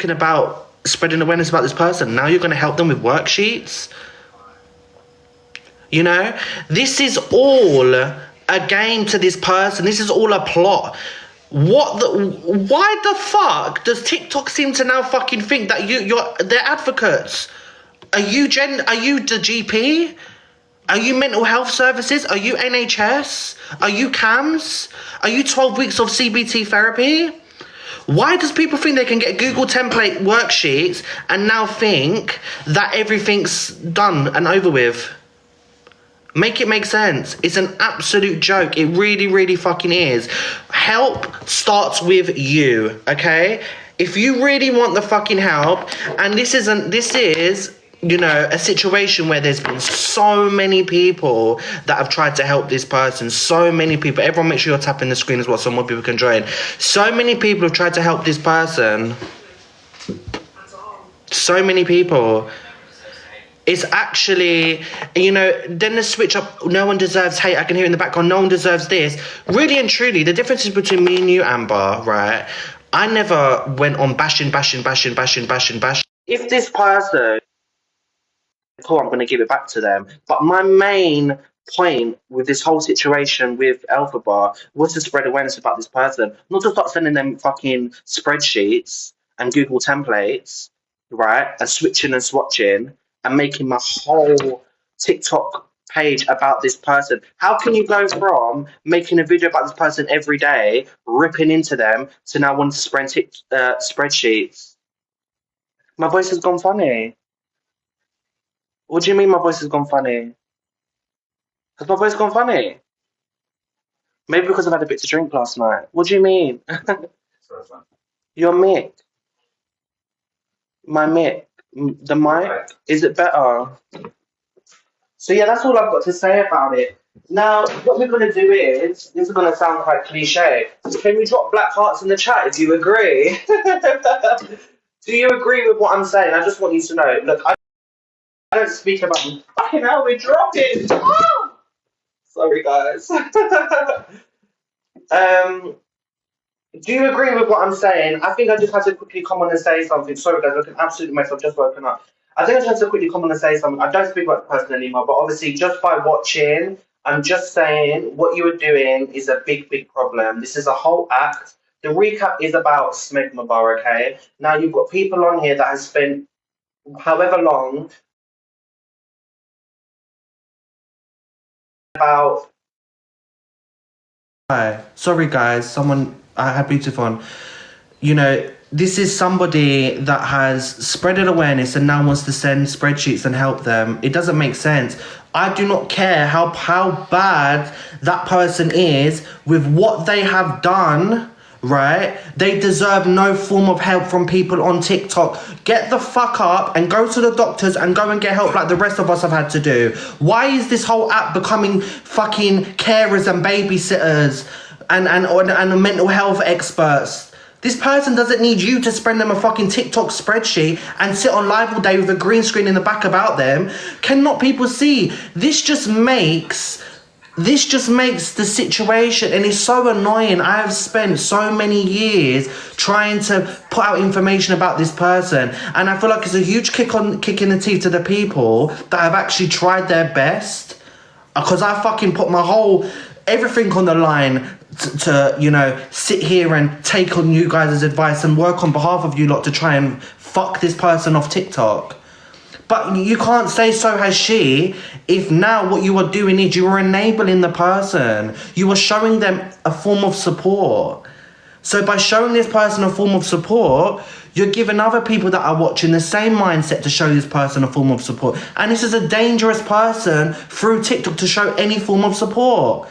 talking about spreading awareness about this person. Now you're going to help them with worksheets. You know, this is all a game to this person. This is all a plot. Why the fuck does TikTok seem to now fucking think that they're advocates? Are you the GP? Are you mental health services? Are you NHS? Are you CAMS? Are you 12 weeks of CBT therapy? Why does people think they can get Google template worksheets and now think that everything's done and over with? Make it make sense. It's an absolute joke. It really, really fucking is. Help starts with you, okay? If you really want the fucking help, and this is, you know, a situation where there's been so many people that have tried to help this person. So many people. Everyone make sure you're tapping the screen as well so more people can join. So many people have tried to help this person. So many people. It's actually, you know, then the switch up, no one deserves hate. I can hear in the background, no one deserves this. Really and truly, the difference is between me and you, Amber, right? I never went on bashing. If this person, cool, I'm going to give it back to them. But my main point with this whole situation with Elphaba was to spread awareness about this person. Not to start sending them fucking spreadsheets and Google templates, right? And switching and swatching. And making my whole TikTok page about this person. How can you go from making a video about this person every day, ripping into them, to now wanting to spread spreadsheets? My voice has gone funny. What do you mean my voice has gone funny? Has my voice gone funny? Maybe because I've had a bit to drink last night. What do you mean? Your mic. My mic. The mic, is it better? So yeah, that's all I've got to say about it. Now, what we're going to do is, this is going to sound quite cliche, can you drop black hearts in the chat if you agree? Do you agree with what I'm saying? I just want you to know. Look, I don't speak about fucking hell, we're dropping. Oh! Sorry guys. Do you agree with what I'm saying? I think I just had to quickly come on and say something. Sorry guys, I can absolutely mess. I've just woken up. I think I just had to quickly come on and say something. I don't speak about the person anymore, but obviously just by watching, I'm just saying what you are doing is a big, big problem. This is a whole act. The recap is about Smegma Bar, okay? Now you've got people on here that have spent however long about... Hi, sorry guys, I had Bluetooth on. You know, this is somebody that has spreaded awareness and now wants to send spreadsheets and help them. It doesn't make sense. I do not care how bad that person is with what they have done, right? They deserve no form of help from people on TikTok. Get the fuck up and go to the doctors and go and get help like the rest of us have had to do. Why is this whole app becoming fucking carers and babysitters and mental health experts? This person doesn't need you to spread them a fucking TikTok spreadsheet and sit on live all day with a green screen in the back about them. Cannot people see? This just makes the situation, and it's so annoying. I have spent so many years trying to put out information about this person, and I feel like it's a huge kick in the teeth to the people that have actually tried their best, because I fucking put my whole everything on the line to, you know, sit here and take on you guys' advice and work on behalf of you lot to try and fuck this person off TikTok. But you can't say so has she if now what you are doing is you are enabling the person. You are showing them a form of support. So by showing this person a form of support, you're giving other people that are watching the same mindset to show this person a form of support. And this is a dangerous person through TikTok to show any form of support.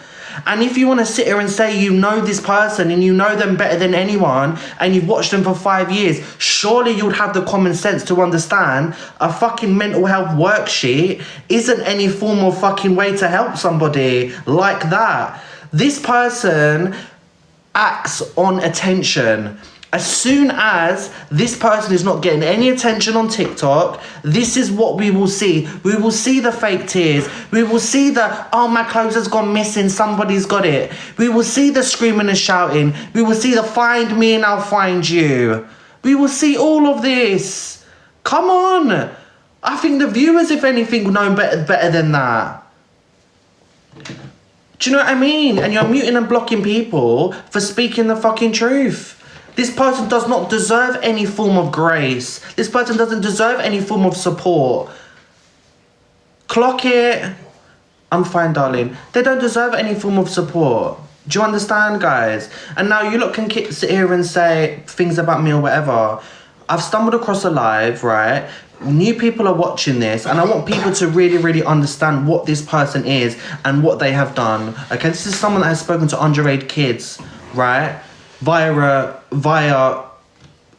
And if you want to sit here and say you know this person and you know them better than anyone and you've watched them for 5 years, surely you'd have the common sense to understand a fucking mental health worksheet isn't any form of fucking way to help somebody like that. This person acts on attention. As soon as this person is not getting any attention on TikTok, this is what we will see. We will see the fake tears. We will see the, oh, my clothes has gone missing, somebody's got it. We will see the screaming and shouting. We will see the find me and I'll find you. We will see all of this. Come on. I think the viewers, if anything, know better than that. Do you know what I mean? And you're muting and blocking people for speaking the fucking truth. This person does not deserve any form of grace. This person doesn't deserve any form of support. Clock it. I'm fine, darling. They don't deserve any form of support. Do you understand, guys? And now you lot can sit here and say things about me or whatever. I've stumbled across a live, right? New people are watching this, and I want people to really, really understand what this person is and what they have done. Okay, this is someone that has spoken to underage kids, right? Via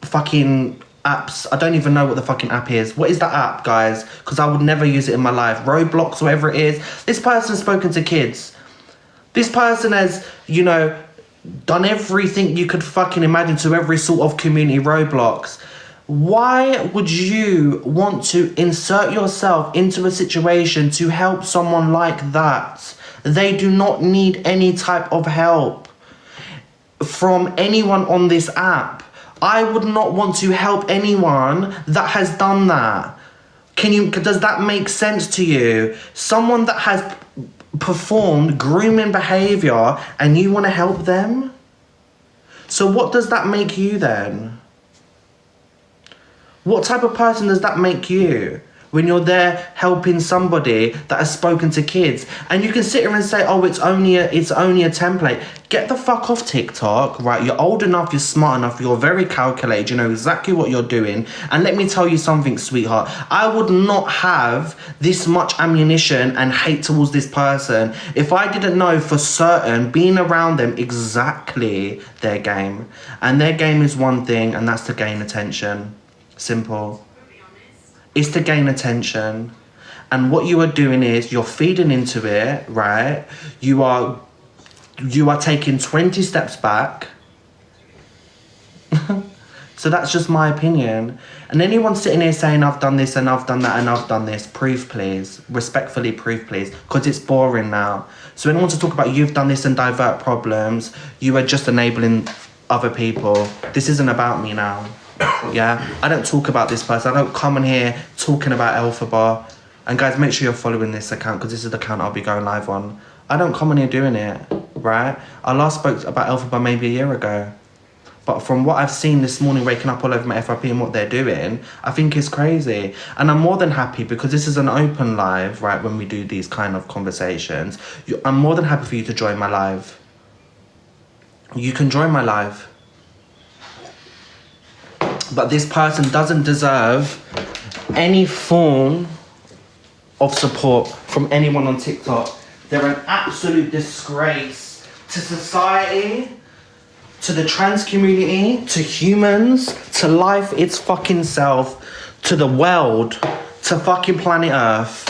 fucking apps. I don't even know what the fucking app is. What is that app, guys? Because I would never use it in my life. Roblox, whatever it is. This person's spoken to kids. This person has, you know, done everything you could fucking imagine to every sort of community. Roblox. Why would you want to insert yourself into a situation to help someone like that? They do not need any type of help from anyone on this app. I would not want to help anyone that has done that. Does that make sense to you? Someone that has performed grooming behavior and you want to help them? So what does that make you then? What type of person does that make you when you're there helping somebody that has spoken to kids? And you can sit here and say, oh, it's only a template. Get the fuck off TikTok, right? You're old enough, you're smart enough, you're very calculated, you know exactly what you're doing. And let me tell you something, sweetheart. I would not have this much ammunition and hate towards this person if I didn't know for certain, being around them, exactly their game. And their game is one thing, and that's to gain attention. Simple. It's to gain attention. And what you are doing is you're feeding into it, right? You are taking 20 steps back. So that's just my opinion. And anyone sitting here saying I've done this and I've done that and I've done this, proof please. Respectfully, proof please. Because it's boring now. So anyone to talk about you've done this and divert problems, you are just enabling other people. This isn't about me now. Yeah, I don't talk about this person. I don't come in here talking about Elphaba. And guys, make sure you're following this account, because this is the account I'll be going live on. I don't come in here doing it, right? I last spoke about Elphaba maybe a year ago. But from what I've seen this morning, waking up all over my FRP and what they're doing, I think it's crazy. And I'm more than happy, because this is an open live, right, when we do these kind of conversations. I'm more than happy for you to join my live. You can join my live. But this person doesn't deserve any form of support from anyone on TikTok. They're an absolute disgrace to society, to the trans community, to humans, to life its fucking self, to the world, to fucking planet Earth.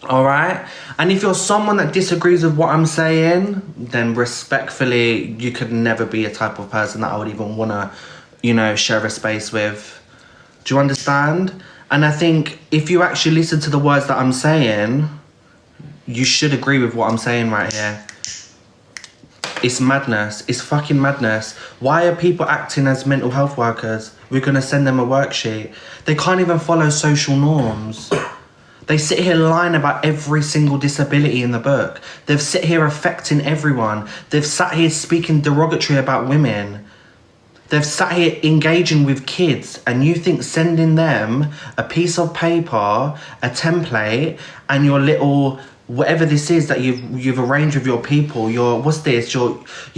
Alright? And if you're someone that disagrees with what I'm saying, then respectfully, you could never be a type of person that I would even want to, you know, share a space with. Do you understand? And I think if you actually listen to the words that I'm saying, you should agree with what I'm saying right here. It's madness. It's fucking madness. Why are people acting as mental health workers? We're going to send them a worksheet. They can't even follow social norms. They sit here lying about every single disability in the book. They've sit here affecting everyone. They've sat here speaking derogatory about women. They've sat here engaging with kids, and you think sending them a piece of paper, a template, and your little whatever this is that you've arranged with your people, you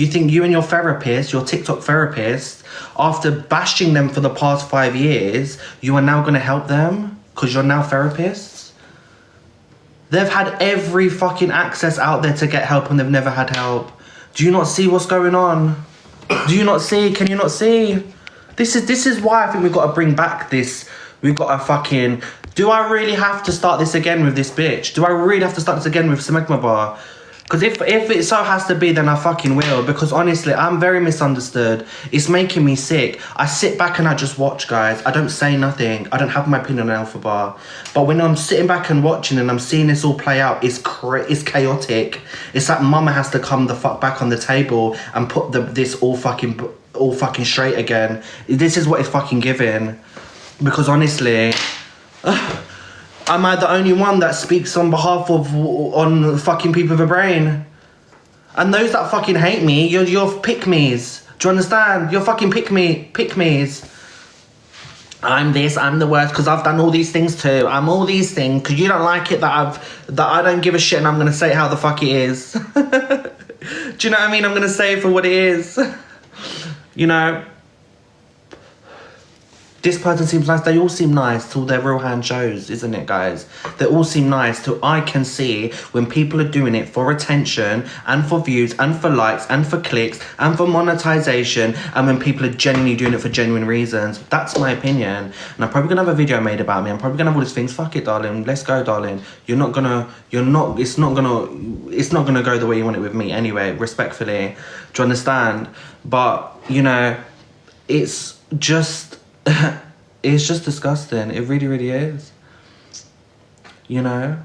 think you and your therapist, your TikTok therapist, after bashing them for the past 5 years, you are now going to help them because you're now therapists? They've had every fucking access out there to get help, and they've never had help. Do you not see what's going on? Do you not see? Can you not see? This is why I think we've got to bring back this. We've got to fucking... Do I really have to start this again with this bitch? Do I really have to start this again with Smegma Bar? Because if it so has to be, then I fucking will. Because honestly, I'm very misunderstood. It's making me sick. I sit back and I just watch, guys. I don't say nothing. I don't have my opinion on Elphaba. But when I'm sitting back and watching and I'm seeing this all play out, it's chaotic. It's like mama has to come the fuck back on the table and put this all fucking all fucking straight again. This is what it's fucking giving. Because honestly, am I the only one that speaks on behalf of on fucking people with a brain? And those that fucking hate me, you're pick-me's. Do you understand? You're fucking pick-me's. I'm this, I'm the worst because I've done all these things too. I'm all these things because you don't like it that I don't give a shit and I'm gonna say how the fuck it is. Do you know what I mean? I'm gonna say it for what it is. You know? This person seems nice. They all seem nice till their real hand shows, isn't it, guys? They all seem nice till I can see when people are doing it for attention and for views and for likes and for clicks and for monetization, and when people are genuinely doing it for genuine reasons. That's my opinion. And I'm probably gonna have a video made about me. I'm probably gonna have all these things. Fuck it, darling. Let's go, darling. It's not gonna go the way you want it with me anyway, respectfully. Do you understand? But, you know, it's just... it's just disgusting. It really, really is. You know?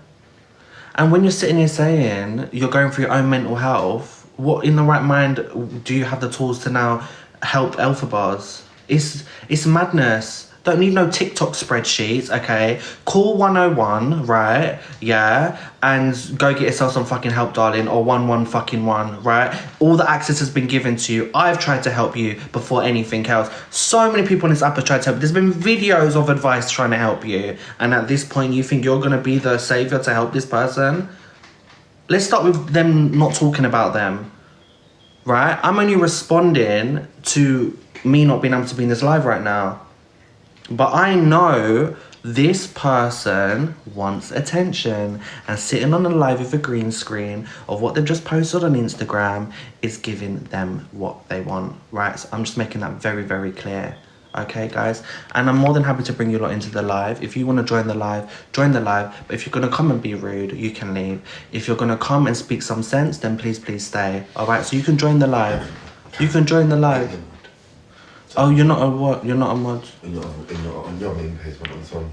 And when you're sitting here saying you're going through your own mental health, what in the right mind do you have the tools to now help Elphabas? It's madness. Don't need no TikTok spreadsheets, okay? Call 101, right? Yeah, and go get yourself some fucking help, darling, or 111, right? All the access has been given to you. I've tried to help you before anything else. So many people on this app have tried to help. There's been videos of advice trying to help you, and at this point you think you're gonna be the savior to help this person? Let's start with them not talking about them, right? I'm only responding to me not being able to be in this live right now. But I know this person wants attention, and sitting on a live with a green screen of what they've just posted on Instagram is giving them what they want, right? So I'm just making that very, very clear. Okay, guys? And I'm more than happy to bring you lot into the live. If you want to join the live, join the live. But if you're going to come and be rude, you can leave. If you're going to come and speak some sense, then please, please stay. All right? So you can join the live. You can join the live. Oh, you're not a what? You're not a mod? You're not main page, but on this one.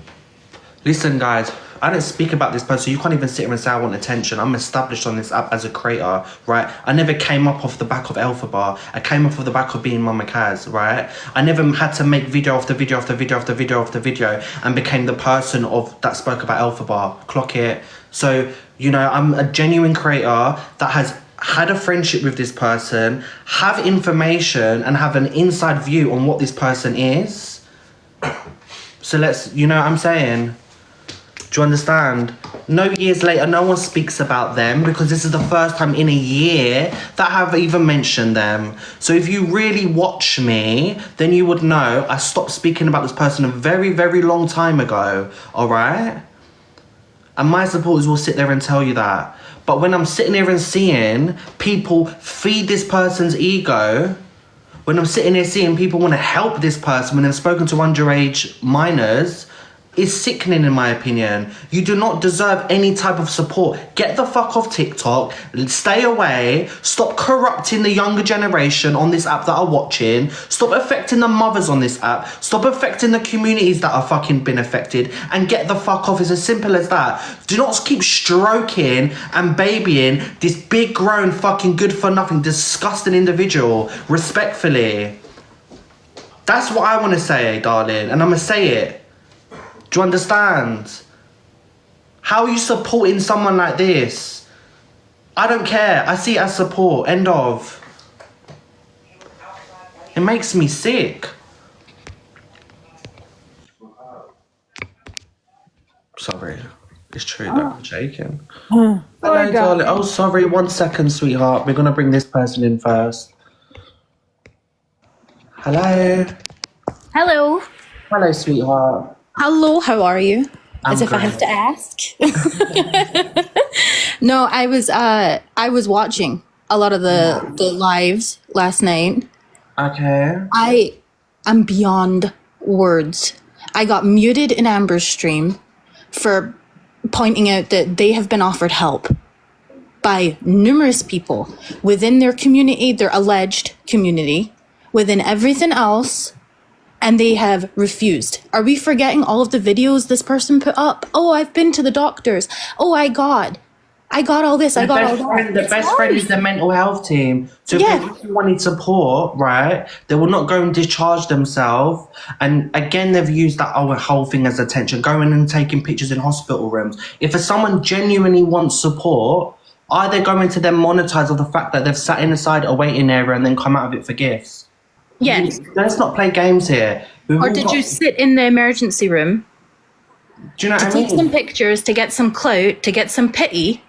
Listen, guys, I didn't speak about this person. You can't even sit here and say I want attention. I'm established on this app as a creator, right? I never came up off the back of Elphaba. I came up off the back of being Mama Kaz, right? I never had to make video after video after video after video after video and became the person that spoke about Elphaba. Clock it. So, you know, I'm a genuine creator that has had a friendship with this person, have information and have an inside view on what this person is. So let's, you know what I'm saying? Do you understand? No, years later, no one speaks about them because this is the first time in a year that I've even mentioned them. So if you really watch me, then you would know I stopped speaking about this person a very, very long time ago, all right? And my supporters will sit there and tell you that. But when I'm sitting here and seeing people feed this person's ego, when I'm sitting here seeing people want to help this person when they've spoken to underage minors, is sickening in my opinion. You do not deserve any type of support. Get the fuck off TikTok, stay away, stop corrupting the younger generation on this app that are watching, stop affecting the mothers on this app, stop affecting the communities that are fucking been affected, and get the fuck off. It's as simple as that. Do not keep stroking and babying this big grown fucking good for nothing disgusting individual, respectfully. That's what I want to say, darling, and I'm gonna say it. Do you understand? How are you supporting someone like this? I don't care. I see it as support. End of. It makes me sick. Sorry. It's true that I'm shaking. Hello, darling. Oh, sorry. 1 second, sweetheart. We're going to bring this person in first. Hello. Hello. Hello, sweetheart. Hello, how are you? As if great. I have to ask. No, I was watching a lot of the lives last night. Okay. I am beyond words. I got muted in Amber's stream for pointing out that they have been offered help by numerous people within their community, their alleged community, within everything else. And they have refused. Are we forgetting all of the videos this person put up? Oh, I've been to the doctors. Oh, I got. I got all this. I got all that. The best friend is the mental health team. So if Yeah. they really wanted support, right, they will not go and discharge themselves. And again, they've used that whole thing as attention, going and taking pictures in hospital rooms. If someone genuinely wants support, are they going to then monetize on the fact that they've sat inside a waiting area and then come out of it for gifts? Yeah. Let's not play games here. Or did you sit in the emergency room Do you know to what I take some mean? pictures, to get some clout, to get some pity,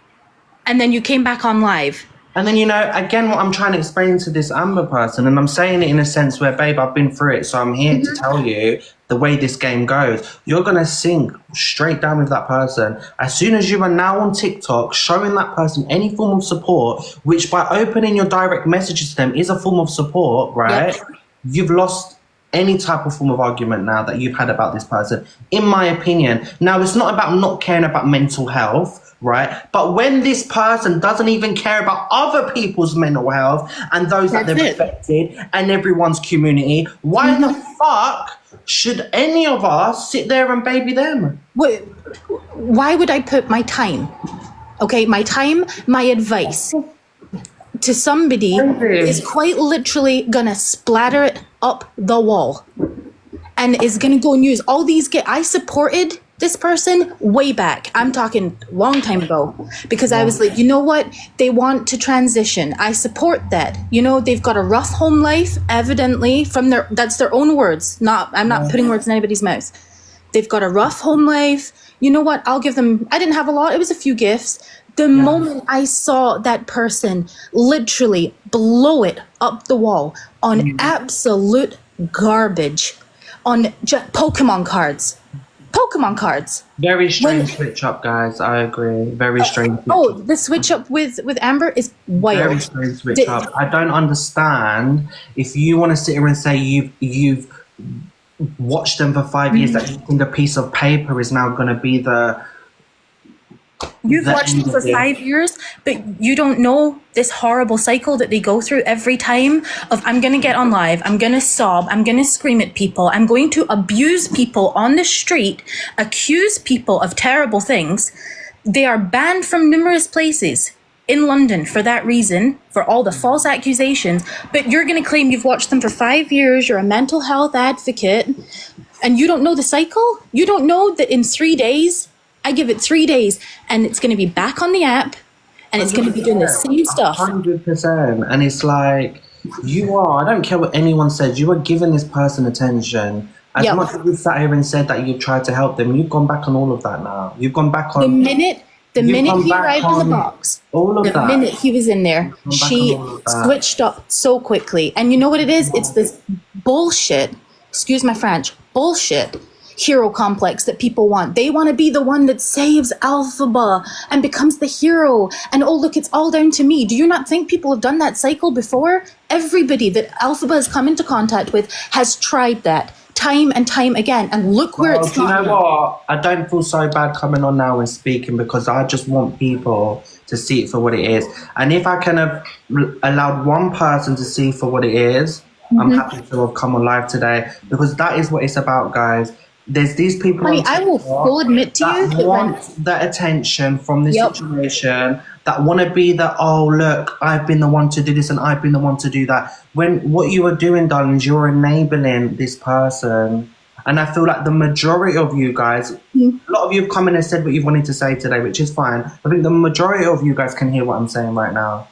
and then you came back on live? And then, again, what I'm trying to explain to this Amber person, and I'm saying it in a sense where, babe, I've been through it, so I'm here to tell you the way this game goes. You're going to sink straight down with that person. As soon as you are now on TikTok showing that person any form of support, which by opening your direct messages to them is a form of support, right? Yep. You've lost any type of form of argument now that you've had about this person, in my opinion. Now, it's not about not caring about mental health, right? But when this person doesn't even care about other people's mental health and those that they've affected and everyone's community, why the fuck should any of us sit there and baby them? Why would I put my time, okay, my advice to somebody is quite literally gonna splatter it up the wall and is gonna go and use all these I supported this person way back. I'm talking long time ago, because I was like, you know what? They want to transition. I support that. They've got a rough home life, evidently, that's their own words. I'm not putting words in anybody's mouth. They've got a rough home life. You know what? I'll give them, I didn't have a lot. It was a few gifts. The moment I saw that person literally blow it up the wall on absolute garbage, on Pokemon cards. Very strange switch up, guys. I agree. Very strange switch up. The switch up with Amber is wild. Very strange switch up. I don't understand if you want to sit here and say you've watched them for 5 years, that you think a piece of paper is now going to be You've watched them for 5 years, but you don't know this horrible cycle that they go through every time of, I'm going to get on live, I'm going to sob, I'm going to scream at people, I'm going to abuse people on the street, accuse people of terrible things. They are banned from numerous places in London for that reason, for all the false accusations, but you're going to claim you've watched them for 5 years, you're a mental health advocate, and you don't know the cycle? You don't know that in 3 days, I give it 3 days, and it's going to be back on the app, and it's going to be doing the same stuff. 100%. And it's like, I don't care what anyone says, you are giving this person attention. As much as you sat here and said that you tried to help them, you've gone back on all of that now. You've gone back on... The minute he arrived in the box, the minute he was in there, she switched up so quickly. And you know what it is? It's this bullshit, excuse my French, bullshit hero complex that people want. They want to be the one that saves Elphaba and becomes the hero. And oh, look, it's all down to me. Do you not think people have done that cycle before? Everybody that Elphaba has come into contact with has tried that time and time again. And look where it's gone. You know what? I don't feel so bad coming on now and speaking, because I just want people to see it for what it is. And if I can have allowed one person to see for what it is, I'm happy to have come on live today, because that is what it's about, guys. There's these people. Honey, I will full admit to you that want that attention from this situation, that want to be the, oh look, I've been the one to do this and I've been the one to do that. When what you are doing, darling, is you're enabling this person. And I feel like the majority of you guys, a lot of you have come in and said what you've wanted to say today, which is fine. I think the majority of you guys can hear what I'm saying right now.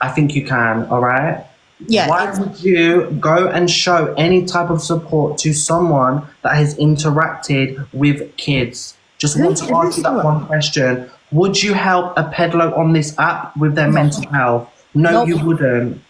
I think you can, all right? Yeah. Why would you go and show any type of support to someone that has interacted with kids? Just want to ask you that one question. Would you help a peddler on this app with their mental health? No, you wouldn't.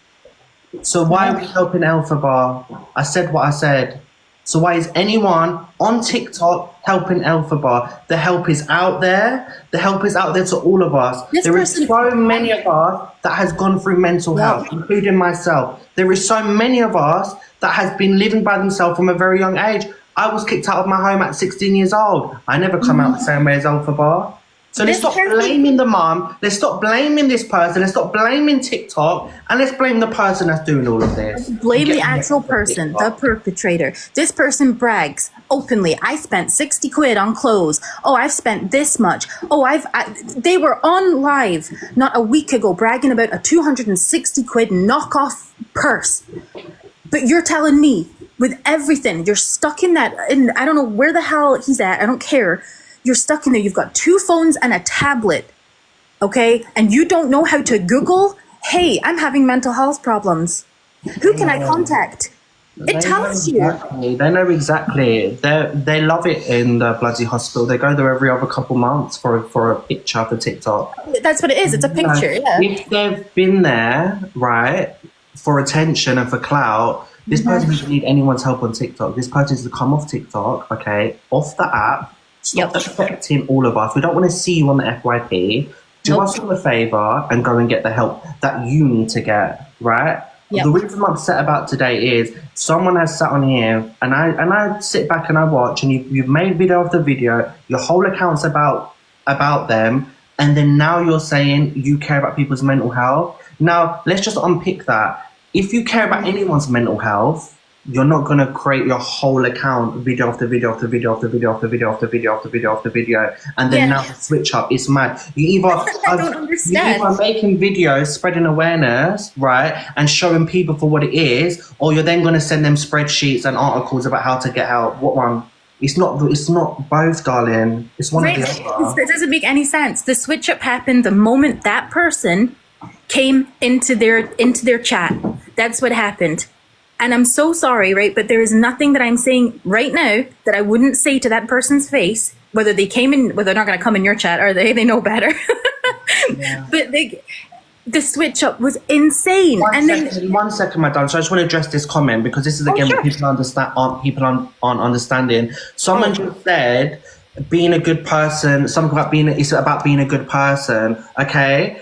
So why are we helping Elphaba? I said what I said. So why is anyone on TikTok helping Elphaba? The help is out there. The help is out there to all of us. There is so many of us that has gone through mental health, including myself. There is so many of us that has been living by themselves from a very young age. I was kicked out of my home at 16 years old. I never come out the same way as Elphaba. So let's stop blaming the mom. Let's stop blaming this person. Let's stop blaming TikTok. And let's blame the person that's doing all of this. Blame the actual person, the perpetrator. This person brags openly. I spent 60 quid on clothes. Oh, I've spent this much. Oh, they were on live not a week ago bragging about a 260 quid knockoff purse. But you're telling me with everything, you're stuck in that, and I don't know where the hell he's at. I don't care. You're stuck in there. You've got 2 phones and a tablet, okay? And you don't know how to Google, hey, I'm having mental health problems. Who can I contact? It tells you. They know exactly. They love it in the bloody hospital. They go there every other couple months for a picture for TikTok. That's what it is. It's a picture, yeah. If they've been there, right, for attention and for clout, this person doesn't need anyone's help on TikTok. This person needs to come off TikTok, okay, off the app. Stop affecting all of us. We don't want to see you on the FYP. Do us all a favour and go and get the help that you need to get, right? The reason I'm upset about today is someone has sat on here and I sit back and I watch and you've made video after video, your whole account's about them, and then now you're saying you care about people's mental health. Now, let's just unpick that. If you care about anyone's mental health, you're not going to create your whole account video after video after video after video after video after video after video after video, and then now switch up. It's mad. You either are making videos spreading awareness, right, and showing people for what it is, or you're then going to send them spreadsheets and articles about how to get help. What one? It's not both, darling. It's one or the other. It doesn't make any sense. The switch up happened the moment that person came into their chat. That's what happened. And I'm so sorry, right? But there is nothing that I'm saying right now that I wouldn't say to that person's face, whether they came in, whether they're not going to come in your chat, are they? They know better. But the switch up was insane. One second, madam. So I just want to address this comment because this is again what people aren't understanding. Someone just said being a good person. Something about it's about being a good person. Okay.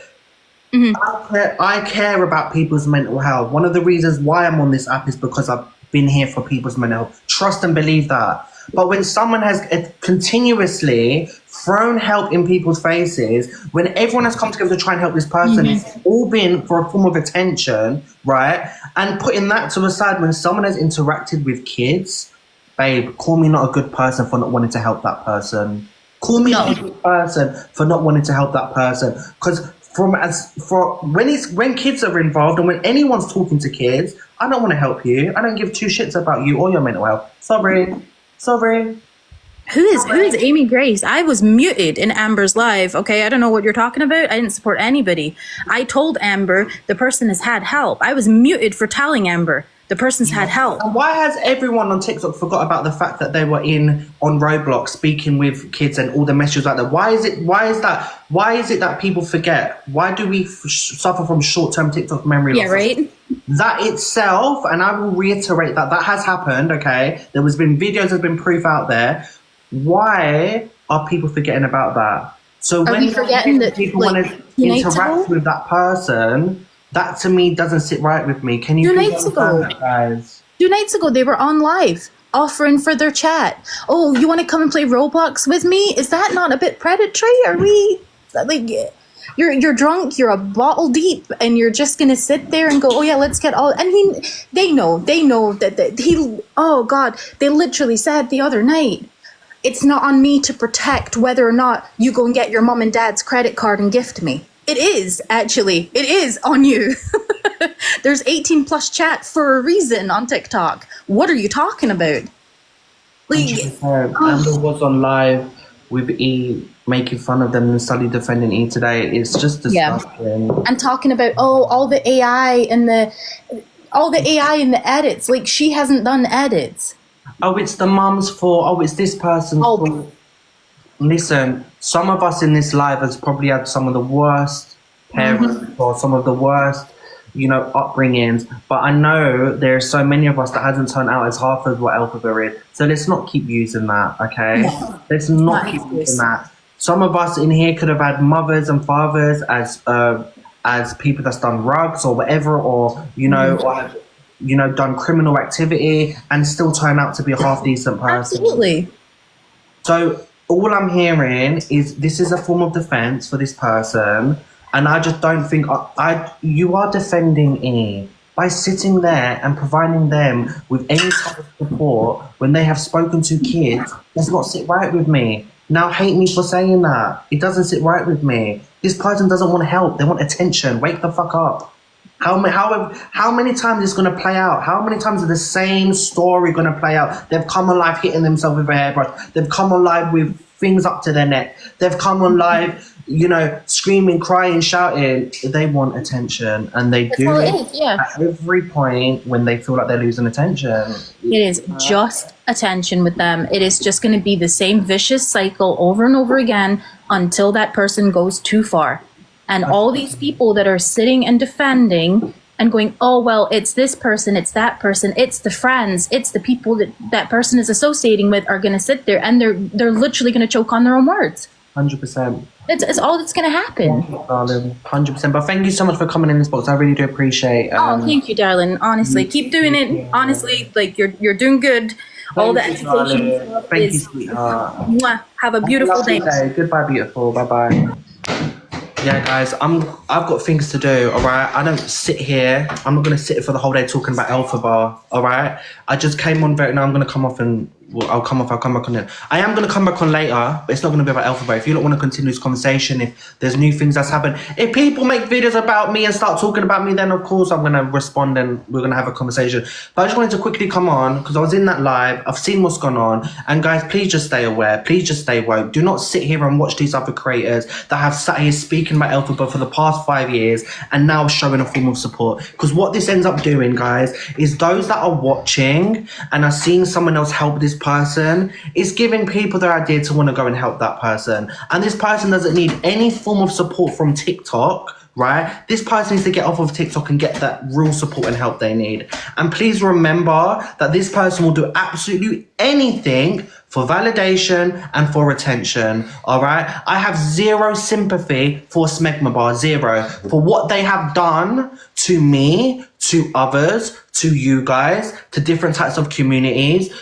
I care about people's mental health. One of the reasons why I'm on this app is because I've been here for people's mental health. Trust and believe that. But when someone has continuously thrown help in people's faces, when everyone has come together to try and help this person, it's all been for a form of attention, right? And putting that to the side, when someone has interacted with kids, babe, call me not a good person for not wanting to help that person. Call me not a good person for not wanting to help that person. Because when kids are involved and when anyone's talking to kids, I don't want to help you. I don't give 2 shits about you or your mental health. Sorry. Who is Amy Grace? I was muted in Amber's live. Okay, I don't know what you're talking about. I didn't support anybody. I told Amber the person has had help. I was muted for telling Amber the person's had help. And why has everyone on TikTok forgot about the fact that they were on Roblox speaking with kids and all the messages like that? Why is it that people forget? Why do we suffer from short-term TikTok memory loss? Yeah, right. That itself, and I will reiterate that has happened, okay? There's been videos, there's been proof out there. Why are people forgetting about that? So when people want to interact with that person, that to me doesn't sit right with me. Can you please understand that, guys? 2 nights ago, they were on live offering for their chat. Oh, you want to come and play Roblox with me? Is that not a bit predatory? Are we like, you're drunk, you're a bottle deep, and you're just gonna sit there and go, oh yeah, let's get all. I mean, they know that he. Oh God, they literally said the other night, it's not on me to protect whether or not you go and get your mom and dad's credit card and gift me. It is, actually. It is on you. There's 18 plus chat for a reason on TikTok. What are you talking about? Amber was on live with E, making fun of them and Sully defending E today. It's just disgusting. Yeah. And talking about, all the AI and the edits. Like, she hasn't done edits. Oh, it's the mum's fault. Oh, it's this person's fault. Listen, some of us in this live has probably had some of the worst parents or some of the worst, upbringings. But I know there's so many of us that hasn't turned out as half as what Elphaba is. So let's not keep using that, okay? No. Let's not keep using that. Some of us in here could have had mothers and fathers as people that's done drugs or whatever, or done criminal activity and still turn out to be a half decent person. Absolutely. So all I'm hearing is this is a form of defense for this person, and I just don't think you are defending E by sitting there and providing them with any type of support when they have spoken to kids. Does not sit right with me. Now hate me for saying that. It doesn't sit right with me. This person doesn't want help. They want attention. Wake the fuck up. How many times is going to play out? How many times is the same story going to play out? They've come alive hitting themselves with a hairbrush. They've come alive with things up to their neck. They've come alive, you know, screaming, crying, shouting. They want attention, and they do it at every point when they feel like they're losing attention. It is just attention with them. It is just going to be the same vicious cycle over and over again until that person goes too far. And all these people that are sitting and defending and going, oh, well, it's this person, it's that person, it's the friends, it's the people that that person is associating with are going to sit there and they're literally going to choke on their own words. 100%. It's all that's going to happen. Darling, 100%. But thank you so much for coming in this box. I really do appreciate. Thank you, darling. Honestly, keep doing it. Honestly, like you're doing good. All the education. Thank you, sweetheart. Mwah. Have a beautiful day. Goodbye, beautiful. Bye bye. Yeah, guys, I've got things to do, all right? I don't sit here. I'm not going to sit for the whole day talking about Elphaba, all right? I just came on now I'm going to come off and I'll come back on it. I am going to come back on later, but it's not going to be about Elphaba. If you don't want to continue this conversation, if there's new things that's happened, if people make videos about me and start talking about me, then of course I'm going to respond and we're going to have a conversation. But I just wanted to quickly come on because I was in that live. I've seen what's gone on. And guys, please just stay aware. Please just stay woke. Do not sit here and watch these other creators that have sat here speaking about Elphaba for the past 5 years and now showing a form of support. Because what this ends up doing, guys, is those that are watching and are seeing someone else help this person is giving people the idea to want to go and help that person. And this person doesn't need any form of support from TikTok, right? This person needs to get off of TikTok and get that real support and help they need. And please remember that this person will do absolutely anything for validation and for attention, all right? I have zero sympathy for Smegma Bar, zero, for what they have done to me, to others, to you guys, to different types of communities,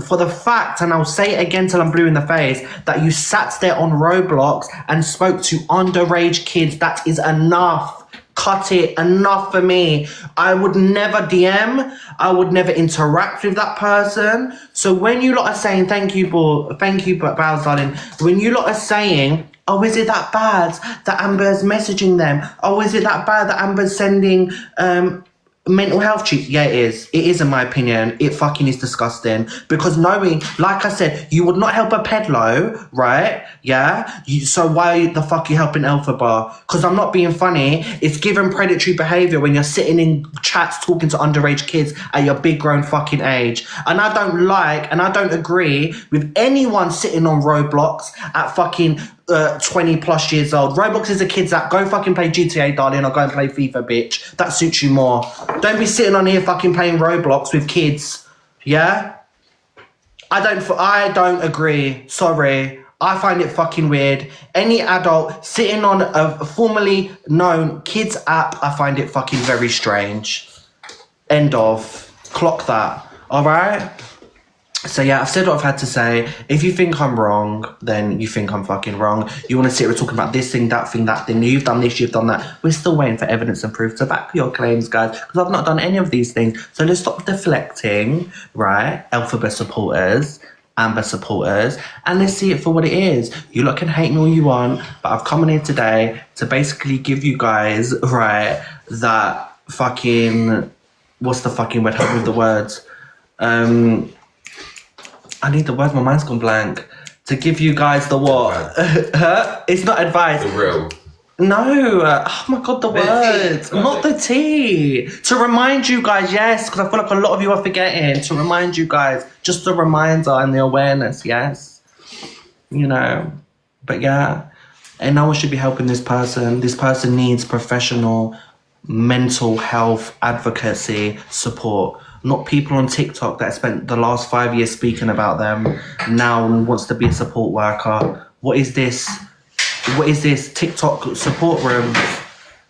for the fact, and I'll say it again till I'm blue in the face, that you sat there on Roblox and spoke to underage kids. That is enough. Cut it. Enough for me. I would never DM. I would never interact with that person. So when you lot are saying, thank you, Bows, darling. When you lot are saying, oh, is it that bad that Amber's messaging them? Oh, is it that bad that Amber's sending mental health cheats? Yeah, it is. It is, in my opinion. It fucking is disgusting. Because knowing, like I said, you would not help a pedlo, right? Yeah? So why the fuck are you helping Elphaba? Because I'm not being funny. It's given predatory behaviour when you're sitting in chats talking to underage kids at your big grown fucking age. And I don't like, and I don't agree with anyone sitting on Roblox at fucking 20 plus years old. Roblox is a kid's app. Go fucking play GTA, darling, or go and play FIFA, bitch. That suits you more. Don't be sitting on here fucking playing Roblox with kids. Yeah? I don't agree. Sorry. I find it fucking weird. Any adult sitting on a formerly known kids app, I find it fucking very strange. End of. Clock that. Alright? So yeah, I've said what I've had to say. If you think I'm wrong, then you think I'm fucking wrong. You want to sit here talking about this thing, that thing. You've done this, you've done that. We're still waiting for evidence and proof to back your claims, guys, because I've not done any of these things. So let's stop deflecting, right? Elphaba supporters, Amber supporters, and let's see it for what it is. You lot can hate me all you want, but I've come in here today to basically give you guys, right, that fucking, what's the fucking word? Help me with the words. I need the word, my mind's gone blank. To give you guys the what? It's not advice. The real. No, oh my god, the words. Not the tea. To remind you guys, yes, because I feel like a lot of you are forgetting. To remind you guys, just a reminder and the awareness, yes. You know, but yeah. And no one should be helping this person. This person needs professional mental health advocacy support. Not people on TikTok that spent the last 5 years speaking about them now wants to be a support worker. What is this? What is this TikTok support room?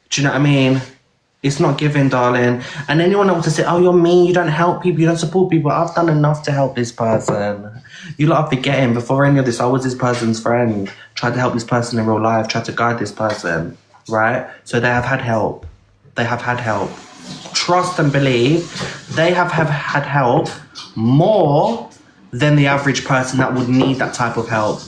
Do you know what I mean? It's not giving, darling. And anyone that wants to say, oh, you're mean, you don't help people, you don't support people. I've done enough to help this person. You lot are forgetting, before any of this, I was this person's friend. Tried to help this person in real life, tried to guide this person, right? So they have had help. They have had help. Trust and believe, they have had help more than the average person that would need that type of help.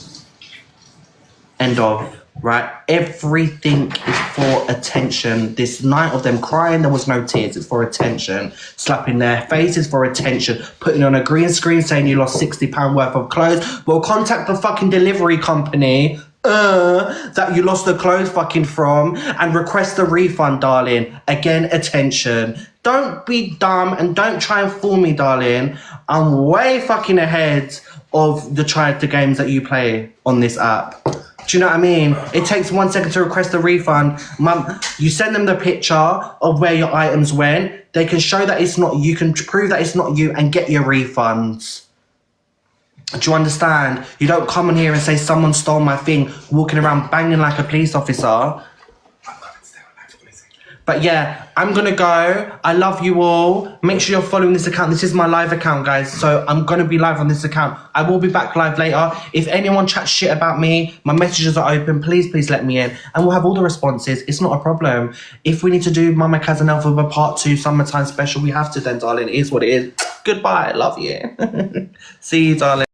End of. Right? Everything is for attention. This night of them crying, there was no tears. It's for attention. Slapping their faces for attention. Putting on a green screen saying you lost £60 worth of clothes. Well, contact the fucking delivery company that you lost the clothes fucking from and request a refund, darling. Again, attention. Don't be dumb and don't try and fool me, darling. I'm way fucking ahead of the games that you play on this app. Do you know what I mean? It takes 1 second to request a refund. Mum, you send them the picture of where your items went. They can show that it's not you, can prove that it's not you and get your refunds. Do you understand? You don't come in here and say someone stole my thing, walking around banging like a police officer. But yeah, I'm gonna go. I love you all. Make sure you're following this account. This is my live account, guys. So I'm gonna be live on this account. I will be back live later. If anyone chats shit about me, my messages are open. Please let me in. And we'll have all the responses. It's not a problem. If we need to do Mama Kaz and Elphaba Part 2 summertime special, we have to then, darling. It is what it is. Goodbye. Love you. See you, darling.